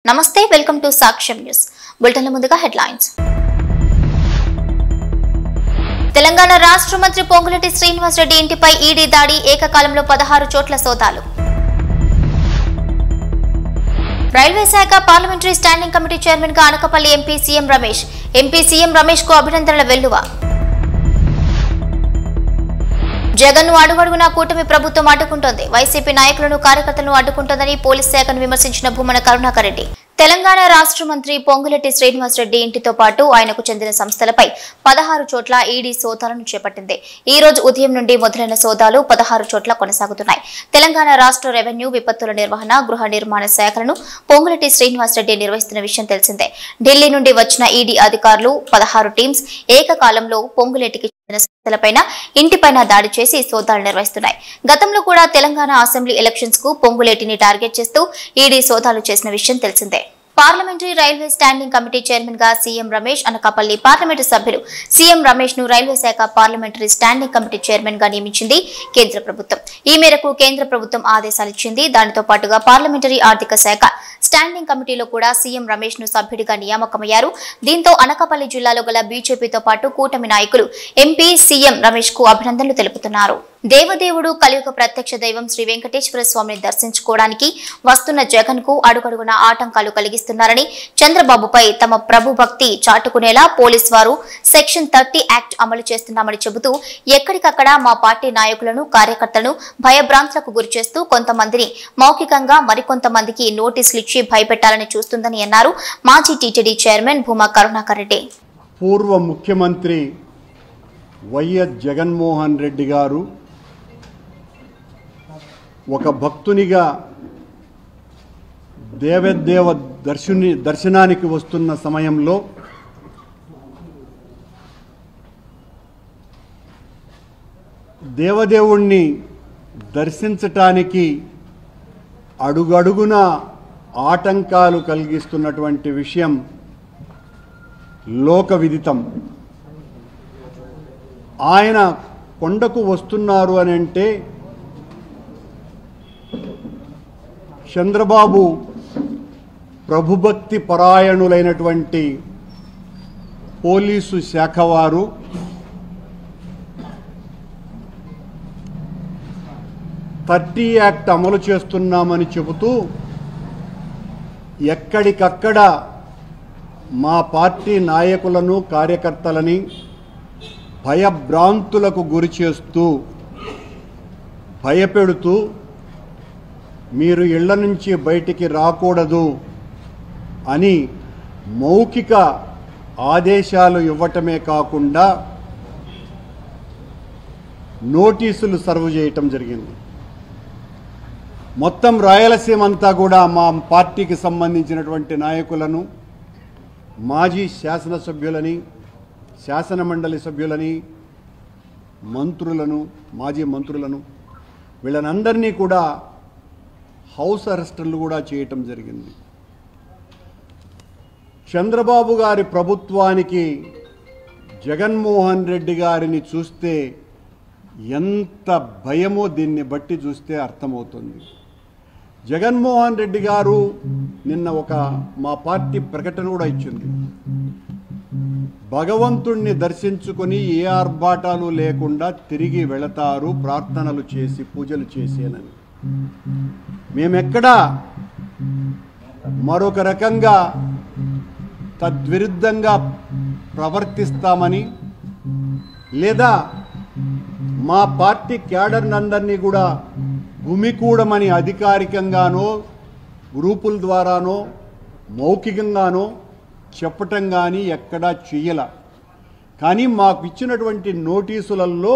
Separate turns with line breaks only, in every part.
నమస్తే welcome to సాక్ష్యం news బులెటిన్ల ముందుగా హెడ్లైన్స్ తెలంగాణ రాష్ట్ర మంత్రి పొంగులేటి శ్రీనివాస్ రెడ్డి ఇంటిపై ఈడీ దాడి ఏకకాలంలో 16 చోట్ల సోదాలు రైల్వే శాఖ పార్లమెంటరీ స్టాండింగ్ కమిటీ చైర్మన్ గా అనకాపల్లి ఎంపీ సీఎం రమేష్ కు అభినందనల వెల్లువ జగన్ అడుగడుగునా కూటమి ప్రభుత్వం అడ్డుకుంటోంది వైసీపీ నాయకులను కార్యకర్తలను అడ్డుకుంటోందని పోలీస్ శాఖను విమర్శించిన భూమన కరుణాకర్ రెడ్డి తెలంగాణ రాష్ట్ర మంత్రి పొంగులేటి శ్రీనివాస్ రెడ్డి ఇంటితో పాటు ఆయనకు చెందిన సంస్థలపై 16 చోట్ల ఈడీ సోదాలను చేపట్టింది. ఈ రోజు ఉదయం నుండి మొదలైన సోదాలు 16 చోట్ల కొనసాగుతున్నాయి. తెలంగాణ రాష్ట్ర రెవెన్యూ విపత్తుల నిర్వహణ గృహ నిర్మాణ శాఖలను పొంగులేటి శ్రీనివాస్ రెడ్డి నిర్వహిస్తున్న విషయం తెలిసిందే. ఢిల్లీ నుండి వచ్చిన ఈడీ అధికారులు 16 టీమ్స్ ఏకకాలంలో పొంగులేటికి సంస్థలపైన ఇంటిపైన దాడి చేసి సోదాలు నిర్వహిస్తున్నాయి. గతంలో కూడా తెలంగాణ అసెంబ్లీ ఎలక్షన్స్ కు పొంగులేటిని టార్గెట్ చేస్తూ ఈడీ సోదాలు చేసిన విషయం తెలిసిందే. Parliamentary railway standing committee chairman గా సీఎం రమేష్ అనకాపల్లి పార్లమెంటు సభ్యులు సీఎం రమేష్ ను రైల్వే శాఖ పార్లమెంటరీ స్టాండింగ్ కమిటీ చైర్మన్ గా నియమించింది కేంద్ర ప్రభుత్వం. ఈ మేరకు కేంద్ర ప్రభుత్వం ఆదేశాలు ఇచ్చింది. దానితో పాటుగా పార్లమెంటరీ ఆర్థిక శాఖ స్టాండింగ్ కమిటీలో కూడా సీఎం రమేష్ ను సభ్యుడిగా నియామకమయ్యారు. దీంతో అనకాపల్లి జిల్లాలో గల బీజేపీతో పాటు కూటమి నాయకులు ఎంపీ సీఎం రమేష్ కు అభినందనలు తెలుపుతున్నారు. దేవదేవుడు కలియుగ ప్రత్యక్ష దైవం శ్రీ వెంకటేశ్వర స్వామిని దర్శించుకోవడానికి వస్తున్న జగన్ కు అడుగడుగున ఆటంకాలు కలిగిస్తున్నారని, చంద్రబాబుపై తమ ప్రభు భక్తి చాటుకునేలా పోలీసు వారు సెక్షన్ 30 యాక్ట్ అమలు చేస్తున్నామని చెబుతూ ఎక్కడికక్కడ మా పార్టీ నాయకులను కార్యకర్తలను భయభ్రాంతులకు గురిచేస్తూ కొంతమందిని మౌఖికంగా మరికొంతమందికి నోటీసులు ఇచ్చి భయపెట్టాలని చూస్తుందని అన్నారు. మాజీ టీటీడీ చైర్మన్ భూమా కరుణాకర్ రెడ్డి.
పూర్వ ముఖ్యమంత్రి వైఎస్ జగన్మోహన్ రెడ్డి గారు ఒక భక్తునిగా దేవదేవ దర్శనానికి వస్తున్న సమయంలో దేవదేవుణ్ణి దర్శించటానికి అడుగడుగున ఆటంకాలు కలిగిస్తున్నటువంటి విషయం లోక విదితం. ఆయన కొండకు వస్తున్నారు అని అంటే చంద్రబాబు ప్రభుభక్తి పరాయణులైనటువంటి పోలీసు శాఖ వారు థర్టీ యాక్ట్ అమలు చేస్తున్నామని చెబుతూ ఎక్కడికక్కడ మా పార్టీ నాయకులను కార్యకర్తలని భయభ్రాంతులకు గురి చేస్తూ భయపెడుతూ మీరు ఇళ్ల నుంచి బయటికి రాకూడదు అని మౌఖిక ఆదేశాలు ఇవ్వటమే కాకుండా నోటీసులు సర్వ్ చేయటం జరిగింది. మొత్తం రాయలసీమ అంతా కూడా మా పార్టీకి సంబంధించినటువంటి నాయకులను, మాజీ శాసనసభ్యులని, శాసన మండలి సభ్యులని, మంత్రులను, మాజీ మంత్రులను వీళ్ళనందరినీ కూడా హౌస్ అరెస్టులు కూడా చేయటం జరిగింది. చంద్రబాబు గారి ప్రభుత్వానికి జగన్మోహన్ రెడ్డి గారిని చూస్తే ఎంత భయమో దీన్ని బట్టి చూస్తే అర్థమవుతుంది. జగన్మోహన్ రెడ్డి గారు నిన్న మా పార్టీ ప్రకటన కూడా ఇచ్చింది. భగవంతుణ్ణి దర్శించుకొని ఏ ఆర్భాటాలు లేకుండా తిరిగి వెళతారు ప్రార్థనలు చేసి పూజలు చేసేనని. మేమెక్కడా మరొక రకంగా తద్విరుద్ధంగా ప్రవర్తిస్తామని లేదా మా పార్టీ క్యాడర్నందరినీ కూడా భూమికూడమని అధికారికంగానో గ్రూపుల ద్వారానో మౌఖికంగానో చెప్పటం కానీ ఎక్కడా చెయ్యల. కానీ మాకు ఇచ్చినటువంటి నోటీసులలో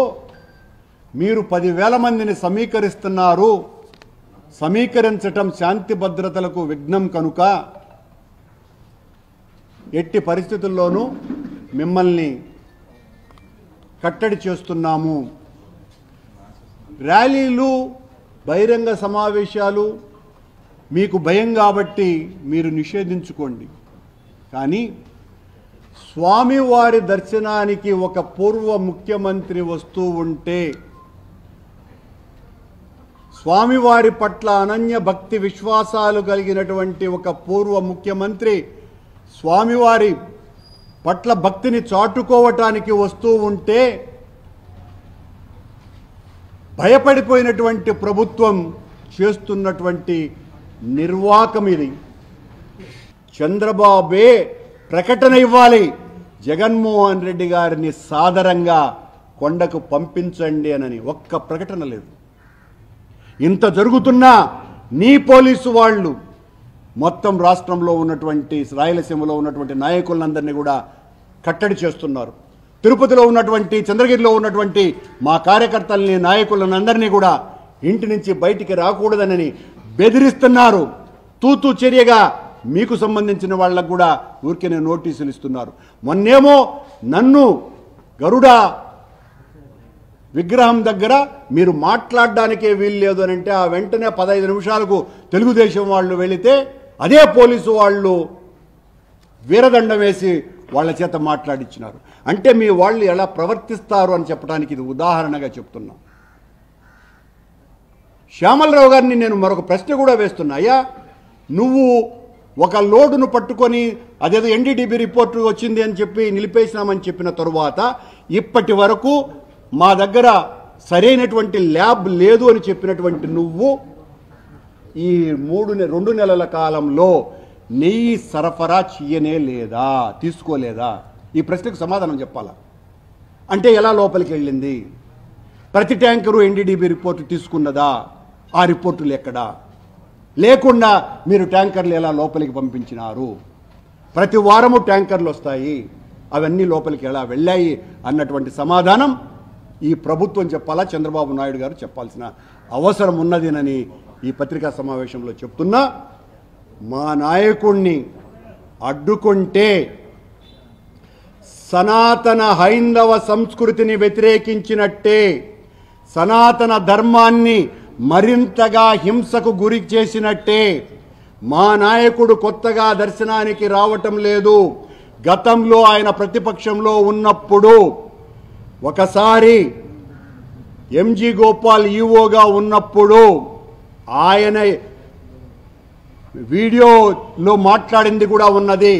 మీరు 10,000 మందిని సమీకరిస్తున్నారు, సమీకరించటం శాంతి భద్రతలకు విఘ్నం కనుక ఎట్టి పరిస్థితుల్లోనూ మిమ్మల్ని కట్టడి చేస్తున్నాము. ర్యాలీలు, బహిరంగ సమావేశాలు మీకు భయం కాబట్టి మీరు నిషేధించుకోండి. కానీ స్వామివారి దర్శనానికి ఒక పూర్వ ముఖ్యమంత్రి వస్తూ ఉంటే స్వామివారి పట్ల అనన్య భక్తి విశ్వాసాలు కలిగినటువంటి ఒక పూర్వ ముఖ్యమంత్రి స్వామివారి పట్ల భక్తిని చాటుకోవటానికి వస్తూ ఉంటే భయపడిపోయినటువంటి ప్రభుత్వం చేస్తున్నటువంటి నిర్వాకం ఇది. చంద్రబాబే ప్రకటన ఇవ్వాలి, జగన్మోహన్ రెడ్డి గారిని సాదరంగా కొండకు పంపించండి అని. ఒక్క ప్రకటన లేదు. ఇంత జరుగుతున్నా నీ పోలీసు వాళ్ళు మొత్తం రాష్ట్రంలో ఉన్నటువంటి రాయలసీమలో ఉన్నటువంటి నాయకులందరినీ కూడా కట్టడి చేస్తున్నారు. తిరుపతిలో ఉన్నటువంటి చంద్రగిరిలో ఉన్నటువంటి మా కార్యకర్తల్ని నాయకులందరినీ కూడా ఇంటి నుంచి బయటికి రాకూడదని బెదిరిస్తున్నారు. తూతూ చర్యగా మీకు సంబంధించిన వాళ్ళకు కూడా ఊరికే నోటీసులు ఇస్తున్నారు. మొన్నేమో నన్ను గరుడ విగ్రహం దగ్గర మీరు మాట్లాడడానికే వీలు లేదు అని అంటే ఆ వెంటనే 15 నిమిషాలకు తెలుగుదేశం వాళ్ళు వెళితే అదే పోలీసు వాళ్ళు వీరదండం వేసి వాళ్ళ చేత మాట్లాడించినారు. అంటే మీ వాళ్ళు ఎలా ప్రవర్తిస్తారు అని చెప్పడానికి ఇది ఉదాహరణగా చెప్తున్నాం. శ్యామలరావు గారిని నేను మరొక ప్రశ్న కూడా వేస్తున్నా. అయ్యా, నువ్వు ఒక లోడును పట్టుకొని అదేదో ఎన్డీడీబీ రిపోర్టు వచ్చింది అని చెప్పి నిలిపేసినామని చెప్పిన తరువాత ఇప్పటి వరకు మా దగ్గర సరైనటువంటి ల్యాబ్ లేదు అని చెప్పినటువంటి నువ్వు ఈ 2 నెలల కాలంలో నెయ్యి సరఫరా చేయనే లేదా, తీసుకోలేదా? ఈ ప్రశ్నకు సమాధానం చెప్పాలా? అంటే ఎలా లోపలికి వెళ్ళింది? ప్రతి ట్యాంకరు ఎన్డీడీబీ రిపోర్టు తీసుకున్నదా? ఆ రిపోర్టులు ఎక్కడా? లేకుండా మీరు ట్యాంకర్లు ఎలా లోపలికి పంపించినారు? ప్రతి వారము ట్యాంకర్లు వస్తాయి, అవన్నీ లోపలికి ఎలా వెళ్ళాయి అన్నటువంటి సమాధానం ఈ ప్రభుత్వం చెప్పాలా, చంద్రబాబు నాయుడు గారు చెప్పాల్సిన అవసరం ఉన్నదేనని ఈ పత్రికా సమావేశంలో చెప్తున్నా. మా నాయకుణ్ణి అడ్డుకుంటే సనాతన హైందవ సంస్కృతిని వ్యతిరేకించినట్టే, సనాతన ధర్మాన్ని మరింతగా హింసకు గురి చేసినట్టే. మా నాయకుడు కొత్తగా దర్శనానికి రావటం లేదు. గతంలో ఆయన ప్రతిపక్షంలో ఉన్నప్పుడు ఒకసారి ఎంజీ గోపాల్ ఈవోగా ఉన్నప్పుడు ఆయన వీడియోలో మాట్లాడింది కూడా ఉన్నది.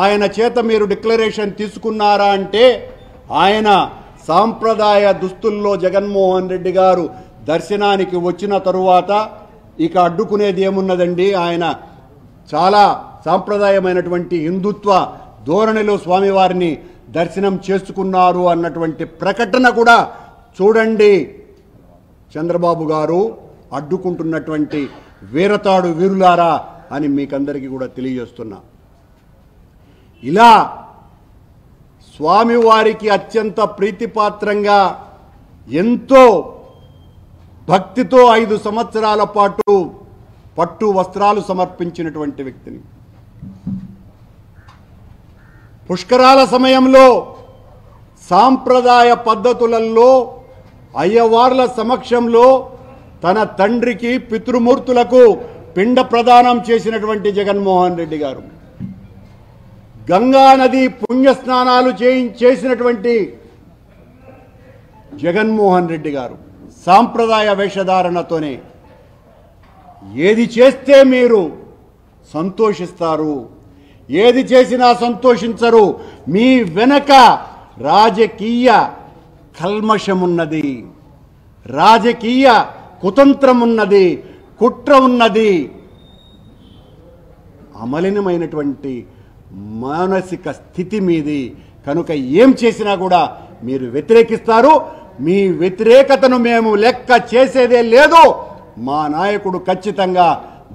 ఆయన చేత మీరు డిక్లరేషన్ తీసుకున్నారా అంటే ఆయన సాంప్రదాయ దుస్తుల్లో జగన్మోహన్ రెడ్డి గారు దర్శనానికి వచ్చిన తరువాత ఇక అడ్డుకునేది ఏమున్నదండి? ఆయన చాలా సాంప్రదాయమైనటువంటి హిందుత్వ ధోరణిలో స్వామివారిని దర్శనం చేసుకున్నారు అన్నటువంటి ప్రకటన కూడా చూడండి. చంద్రబాబు గారు అడ్డుకుంటున్నటువంటి వీరతాడు వీరులారా అని మీకందరికీ కూడా తెలియజేస్తున్నా. ఇలా స్వామివారికి అత్యంత ప్రీతిపాత్రంగా ఎంతో భక్తితో 5 సంవత్సరాల పాటు పట్టు వస్త్రాలు సమర్పించినటువంటి వ్యక్తిని పుష్కరాల సమయంలో సాంప్రదాయ పద్ధతులలో అయ్యవార్ల సమక్షంలో తన తండ్రికి పితృమూర్తులకు పిండ ప్రదానం చేసినటువంటి జగన్మోహన్ రెడ్డి గారు, గంగా నది పుణ్యస్నానాలు చేసినటువంటి జగన్మోహన్ రెడ్డి గారు సాంప్రదాయ వేషధారణతోనే ఏది చేస్తే మీరు సంతోషిస్తారు, ఏది చేసినా సంతోషించరు, మీ వెనక రాజకీయ కల్మషమున్నది, రాజకీయ కుతంత్రం ఉన్నది, కుట్ర ఉన్నది, అమలినమైనటువంటి మానసిక స్థితి మీది. కనుక ఏం చేసినా కూడా మీరు వ్యతిరేకిస్తారు. మీ వ్యతిరేకతను మేము లెక్క చేసేదే లేదు. మా నాయకుడు ఖచ్చితంగా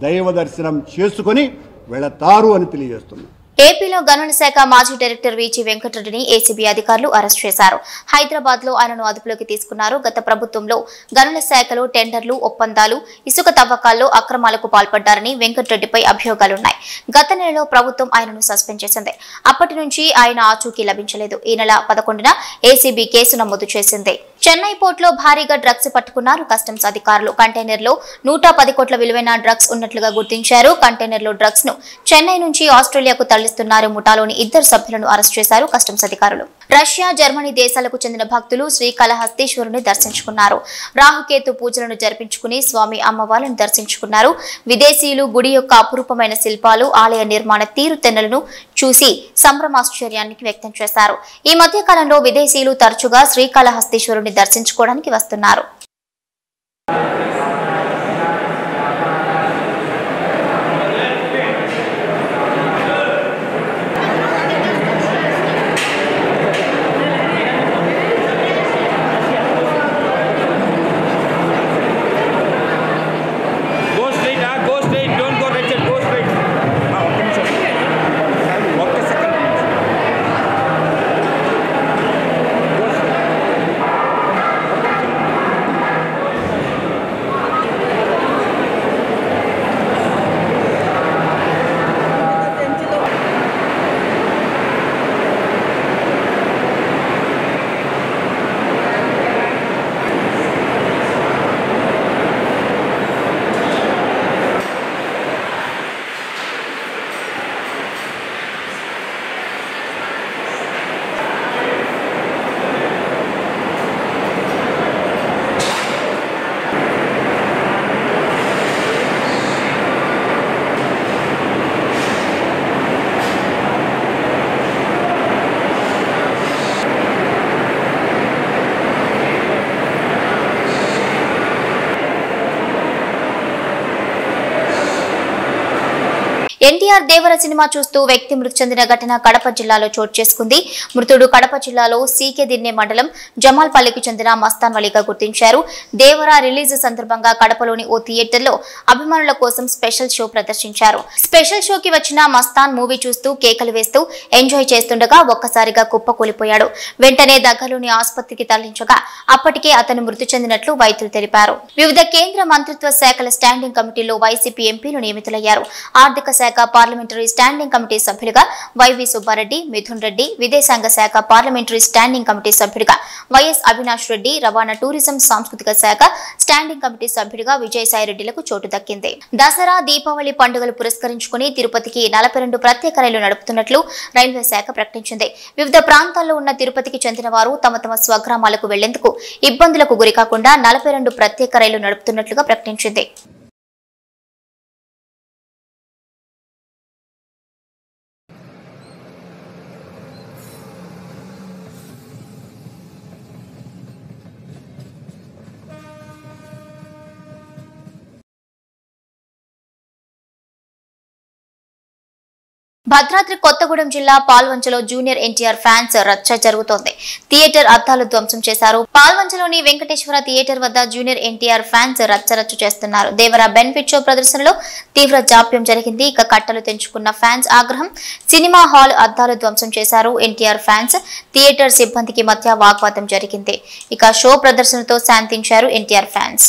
దైవ దర్శనం చేసుకొని వెళతారు అని తెలియజేస్తున్నాం.
ఏపీలో గనుల శాఖ మాజీ డైరెక్టర్ వీచి వెంకటరెడ్డిని ఏసీబీ అధికారులు అరెస్ట్ చేశారు. హైదరాబాద్ లో ఆయనను అదుపులోకి తీసుకున్నారు. గత ప్రభుత్వంలో గనుల శాఖలో టెండర్లు, ఒప్పందాలు, ఇసుక తవ్వకాల్లో అక్రమాలకు పాల్పడ్డారని వెంకటరెడ్డిపై అభియోగాలున్నాయి. గత నెలలో ప్రభుత్వం ఆయనను సస్పెండ్ చేసింది. అప్పటి నుంచి ఆయన ఆచూకీ లభించలేదు. ఈ నెల 11న ఏసీబీ కేసు నమోదు చేసింది. చెన్నై పోర్టులో భారీగా డ్రగ్స్ పట్టుకున్నారు కస్టమ్స్ అధికారులు. కంటైనర్లో 110 కోట్ల విలువైన డ్రగ్స్ ఉన్నట్లుగా గుర్తించారు. కంటైనర్లో డ్రగ్స్ ను చెన్నై నుంచి ఆస్ట్రేలియాకు తరలిస్తున్నారు. ముఠాలోని 2 సభ్యులను అరెస్ట్ చేశారు కస్టమ్స్ అధికారులు. రష్యా, జర్మనీ దేశాలకు చెందిన భక్తులు శ్రీకాళహస్తీశ్వరుని దర్శించుకున్నారు. రాహుకేతు పూజలను జరిపించుకుని స్వామి అమ్మవార్లను దర్శించుకున్నారు. విదేశీయులు గుడి యొక్క అపురూపమైన శిల్పాలు, ఆలయ నిర్మాణ తీరుతెన్నులను చూసి సంభ్రమాశ్చర్యాన్ని వ్యక్తం చేశారు. ఈ మధ్య కాలంలో విదేశీయులు తరచుగా శ్రీకాళహస్తీశ్వరుని దర్శించుకోవడానికి వస్తున్నారు. ఎన్టీఆర్ దేవర సినిమా చూస్తూ వ్యక్తి మృతి చెందిన ఘటన కడప జిల్లాలో చోటు చేసుకుంది. మృతుడు కడప జిల్లాలో సీకే దిన్నె మండలం జమాల్పల్లికి చెందిన మస్తాన్ వలీగా గుర్తించారు. దేవర రిలీజ్ సందర్భంగా కడపలోని ఓ థియేటర్లో అభిమానుల కోసం స్పెషల్ షో ప్రదర్శించారు. స్పెషల్ షోకి వచ్చిన మస్తాన్ మూవీ చూస్తూ కేకలు వేస్తూ ఎంజాయ్ చేస్తుండగా ఒక్కసారిగా కుప్పకూలిపోయాడు. వెంటనే దగ్గరలోని ఆసుపత్రికి తరలించగా అప్పటికే అతను మృతి చెందినట్లు వైద్యులు తెలిపారు. వివిధ కేంద్ర మంత్రిత్వ శాఖల స్టాండింగ్ కమిటీలో వైసీపీ ఎంపీలు నియమితులయ్యారు. ఆర్థిక శాఖ పార్లమెంటరీ స్టాండింగ్ కమిటీ సభ్యులుగా వైవి సుబ్బారెడ్డి, మిథున్ రెడ్డి, విదేశాంగ శాఖ పార్లమెంటరీ స్టాండింగ్ కమిటీ సభ్యులుగా వైఎస్ అవినాష్ రెడ్డి, రవాణా, టూరిజం, సాంస్కృతిక శాఖ స్టాండింగ్ కమిటీ సభ్యులుగా విజయసాయిరెడ్డిలకు చోటు దక్కింది. దసరా, దీపావళి పండుగలు పురస్కరించుకుని తిరుపతికి 42 ప్రత్యేక రైళ్లు నడుపుతున్నట్లు రైల్వే శాఖ ప్రకటించింది. వివిధ ప్రాంతాల్లో ఉన్న తిరుపతికి చెందిన వారు తమ తమ స్వగ్రామాలకు వెళ్లేందుకు ఇబ్బందులకు గురికాకుండా 42 ప్రత్యేక రైళ్లు నడుపుతున్నట్లుగా ప్రకటించింది. భద్రాద్రి కొత్తగూడెం జిల్లా పాల్వంచలో జూనియర్ ఎన్టీఆర్ ఫ్యాన్స్ రచ్చ జరుగుతోంది. థియేటర్ అద్దాలు ధ్వంసం చేశారు. పాల్వంచలోని వెంకటేశ్వర థియేటర్ వద్ద జూనియర్ ఎన్టీఆర్ ఫ్యాన్స్ రచ్చరచ్చ చేస్తున్నారు. దేవర బెనిఫిట్ షో ప్రదర్శనలో తీవ్ర జాప్యం జరిగింది. ఇక కట్టలు తెంచుకున్న ఫ్యాన్స్ ఆగ్రహం. సినిమా హాల్ అద్దాలు ధ్వంసం చేశారు. ఎన్టీఆర్ ఫ్యాన్స్, థియేటర్ సిబ్బందికి మధ్య వాగ్వాదం జరిగింది. ఇక షో ప్రదర్శనతో శాంతించారు ఎన్టీఆర్ ఫ్యాన్స్.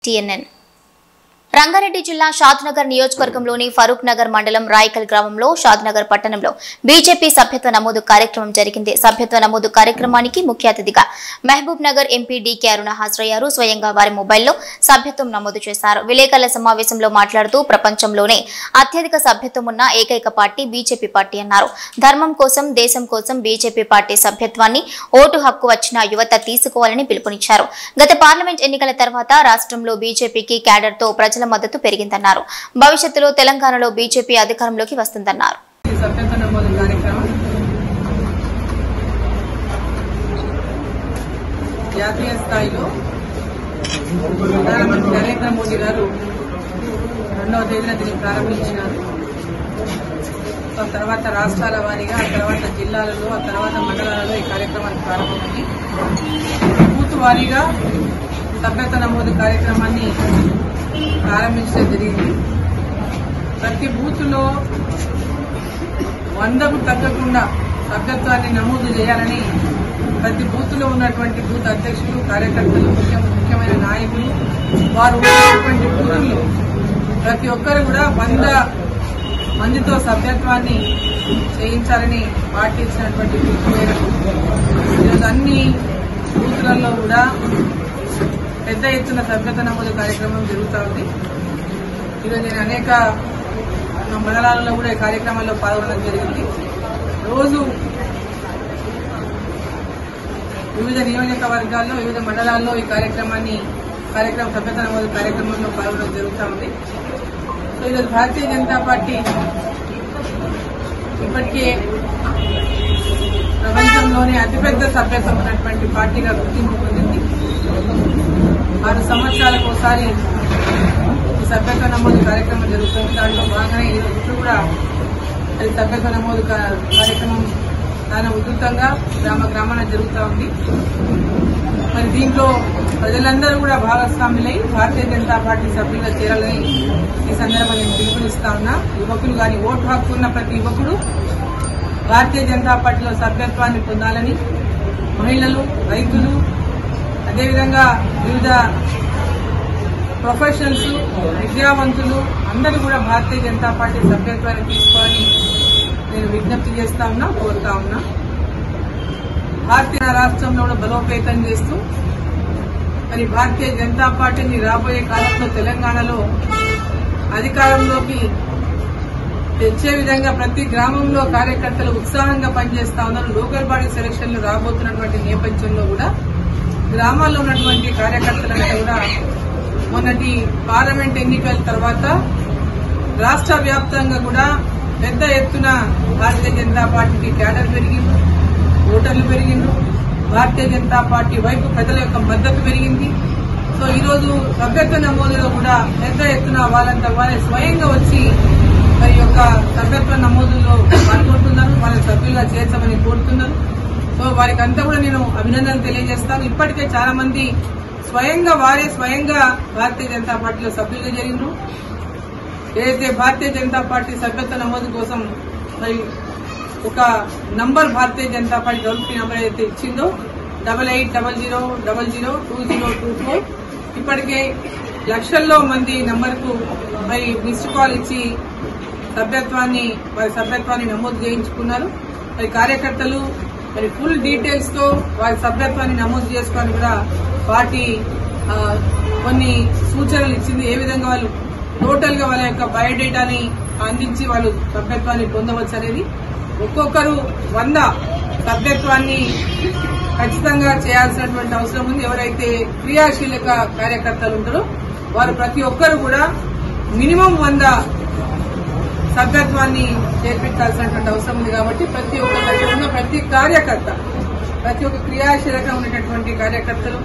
TNN. రంగారెడ్డి జిల్లా షాద్నగర్ నియోజకవర్గంలోని ఫరూక్ నగర్ మండలం రాయకల్ గ్రామంలో షాద్నగర్ పట్టణంలో బీజేపీ సభ్యత్వ నమోదు కార్యక్రమం జరిగింది. సభ్యత్వ నమోదు కార్యక్రమానికి ముఖ్య అతిథిగా మహబూబ్ నగర్ ఎంపీ డీకే అరుణ హాజరయ్యారు. స్వయంగా వారి మొబైల్లో సభ్యత్వం నమోదు చేశారు. విలేకరుల సమావేశంలో మాట్లాడుతూ ప్రపంచంలోనే అత్యధిక సభ్యత్వం ఉన్న ఏకైక పార్టీ బీజేపీ పార్టీ అన్నారు. ధర్మం కోసం, దేశం కోసం బీజేపీ పార్టీ సభ్యత్వాన్ని ఓటు హక్కు వచ్చిన యువత తీసుకోవాలని పిలుపునిచ్చారు. గత పార్లమెంట్ ఎన్నికల తర్వాత రాష్ట్రంలో బీజేపీకి క్యాడర్తో ప్రజల మద్దతు పెరిగిందన్నారు. భవిష్యత్తులో తెలంగాణలో బీజేపీ అధికారంలోకి వస్తుందన్నారు.
జాతీయ స్థాయిలో ప్రధానమంత్రి నరేంద్ర మోదీ గారు 2వ తేదీన దీన్ని ప్రారంభించినారు. ఆ తర్వాత రాష్ట్రాల వారీగా, ఆ తర్వాత జిల్లాలలో, ఆ తర్వాత మండలాలలో ఈ కార్యక్రమాన్ని ప్రారంభమైంది. బూత్ వారీగా సభ్యత్వ నమోదు కార్యక్రమాన్ని ప్రారంభించడం జరిగింది. ప్రతి బూత్లో 100కు తగ్గకుండా సభ్యత్వాన్ని నమోదు చేయాలని ప్రతి బూత్లో ఉన్నటువంటి బూత్ అధ్యక్షులు, కార్యకర్తలు, ముఖ్యమైన నాయకులు, వారు ఉన్నటువంటి బూతుల్లో ప్రతి ఒక్కరు కూడా 100 మందితో సభ్యత్వాన్ని చేయించాలని పార్టీ ఇచ్చినటువంటి పిలుపు మేరకు ఈరోజు అన్ని బూత్లలో కూడా పెద్ద ఎత్తున సభ్యత్వ నమోదు కార్యక్రమం జరుగుతూ ఉంది. ఈరోజు నేను అనేక మండలాలలో కూడా ఈ కార్యక్రమాల్లో పాల్గొనడం జరిగింది. రోజు వివిధ నియోజకవర్గాల్లో, వివిధ మండలాల్లో ఈ సభ్యత్వ నమోదు కార్యక్రమంలో పాల్గొనడం జరుగుతూ ఉంది. సో ఈరోజు భారతీయ జనతా పార్టీ ఇప్పటికే ప్రపంచంలోనే అతిపెద్ద సభ్యత్వం ఉన్నటువంటి పార్టీగా గుర్తింపు పొందింది. 6 సంవత్సరాలకు ఒకసారి ఈ సభ్యత్వ నమోదు కార్యక్రమం జరుగుతుంది. దాంట్లో భాగంగానే ఈరోజు కూడా అది సభ్యత్వ నమోదు కార్యక్రమం చాలా ఉధృతంగా గ్రామాన జరుగుతూ ఉంది. మరి దీంట్లో ప్రజలందరూ కూడా భాగస్వాములై భారతీయ జనతా పార్టీ సభ్యులుగా చేరాలని ఈ సందర్భంగా నేను పిలుపునిస్తా ఉన్నా. యువకులు కానీ, ఓటు హక్కు ఉన్న ప్రతి యువకుడు భారతీయ జనతా పార్టీలో సభ్యత్వాన్ని పొందాలని, మహిళలు, రైతులు, అదేవిధంగా వివిధ ప్రొఫెషనల్స్, విద్యావంతులు అందరూ కూడా భారతీయ జనతా పార్టీ సభ్యత్వాన్ని తీసుకోవాలని నేను విజ్ఞప్తి చేస్తా ఉన్నా, కోరుతా ఉన్నా. భారతీయ రాష్ట్రంలో కూడా బలోపేతం చేస్తూ మరి భారతీయ జనతా పార్టీని రాబోయే కాలంలో తెలంగాణలో అధికారంలోకి తెచ్చే విధంగా ప్రతి గ్రామంలో కార్యకర్తలు ఉత్సాహంగా పనిచేస్తా ఉన్నారు. లోకల్ బాడీ సెలక్షన్లు రాబోతున్నటువంటి నేపథ్యంలో కూడా గ్రామాల్లో ఉన్నటువంటి కార్యకర్తలంతా కూడా మొన్నటి పార్లమెంట్ ఎన్నికల తర్వాత రాష్ట్ర వ్యాప్తంగా కూడా పెద్ద ఎత్తున భారతీయ జనతా పార్టీకి క్యాడర్ పెరిగింది, ఓటర్లు పెరిగిండ్రు, భారతీయ జనతా పార్టీ వైపు ప్రజల యొక్క మద్దతు పెరిగింది. సో ఈరోజు సభ్యత్వ నమోదులో కూడా పెద్ద ఎత్తున వాళ్ళంతా వారే స్వయంగా వచ్చి మరి యొక్క సభ్యత్వ నమోదులో పాల్గొంటున్నారు, వాళ్ళని సభ్యులుగా చేర్చమని కోరుతున్నారు. సో వారికి అంతా కూడా నేను అభినందనలు తెలియజేస్తాను. ఇప్పటికే చాలా మంది స్వయంగా భారతీయ జనతా పార్టీలో సభ్యులుగా జరిగిండ్రు. ఏదైతే భారతీయ జనతా పార్టీ సభ్యత్వ నమోదు కోసం మరి ఒక number Bharatiya Janata Party toll free number అయితే ఇచ్చిందో 8800002024 ఇప్పటికే లక్షల్లో మంది నంబర్కు మరి మిస్డ్ కాల్ ఇచ్చి వారి సభ్యత్వాన్ని నమోదు చేయించుకున్నారు. మరి కార్యకర్తలు మరి ఫుల్ డీటెయిల్స్ తో వారి సభ్యత్వాన్ని నమోదు చేసుకొని కూడా పార్టీ కొన్ని సూచనలు ఇచ్చింది. ఏ విధంగా వాళ్ళు టోటల్ గా వాళ్ళ యొక్క బయోడేటాని అందించి వాళ్ళు సభ్యత్వాన్ని పొందవచ్చు అనేది. ఒక్కొక్కరు 100 సభ్యత్వాన్ని ఖచ్చితంగా చేయాల్సినటువంటి అవసరం ఉంది. ఎవరైతే క్రియాశీలక కార్యకర్తలు ఉంటారో వారు ప్రతి ఒక్కరు కూడా మినిమం 100 సభ్యత్వాన్ని చేర్పించాల్సినటువంటి అవసరం ఉంది. కాబట్టి ప్రతి ఒక్క దగ్గర ఉన్న ప్రతి కార్యకర్త, ప్రతి ఒక్క క్రియాశీలకంగా ఉండేటటువంటి కార్యకర్తలు,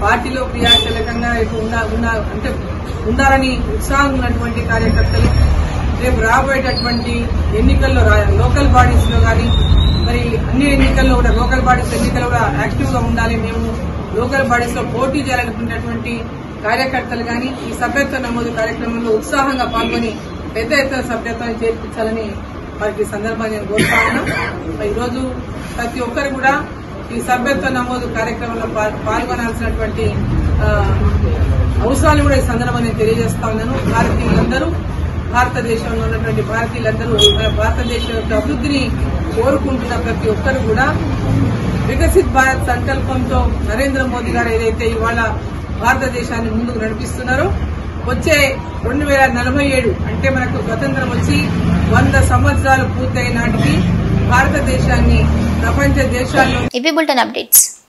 పార్టీలో క్రియాశీలకంగా అంటే ఉండాలని ఉత్సాహం ఉన్నటువంటి కార్యకర్తలు రేపు రాబోయేటటువంటి ఎన్నికల్లో లోకల్ బాడీస్ లో కానీ మరి అన్ని ఎన్నికల్లో కూడా లోకల్ బాడీస్ ఎన్నికల్లో కూడా యాక్టివ్ గా ఉండాలి. మేము లోకల్ బాడీస్ లో పోటీ చేయాలనుకున్నటువంటి కార్యకర్తలు కానీ ఈ సభ్యత్వ నమోదు కార్యక్రమంలో ఉత్సాహంగా పాల్గొని పెద్ద ఎత్తున సభ్యత్వాన్ని చేర్పించాలని వారికి సందర్భంగా నేను కోరుతా ఉన్నా. ఈరోజు ప్రతి ఒక్కరు కూడా ఈ సభ్యత్వ నమోదు కార్యక్రమంలో పాల్గొనాల్సినటువంటి అవసరాలు కూడా ఈ సందర్భంగా తెలియజేస్తా ఉన్నాను. భారతీయులందరూ, భారతదేశంలో ఉన్నటువంటి భారతీయులందరూ మన భారతదేశం యొక్క అభివృద్ధిని కోరుకుంటున్న ప్రతి ఒక్కరు కూడా వికసిత్ భారత్ సంకల్పంతో నరేంద్ర మోదీ గారు ఏదైతే ఇవాళ భారతదేశాన్ని ముందుకు నడిపిస్తున్నారో వచ్చే 2047 అంటే మనకు స్వతంత్రం వచ్చి 100 సంవత్సరాలు పూర్తయిన నాటికి భారతదేశాన్ని ప్రపంచ దేశాల్లో
ఇవి బులెటిన్ అప్డేట్స్.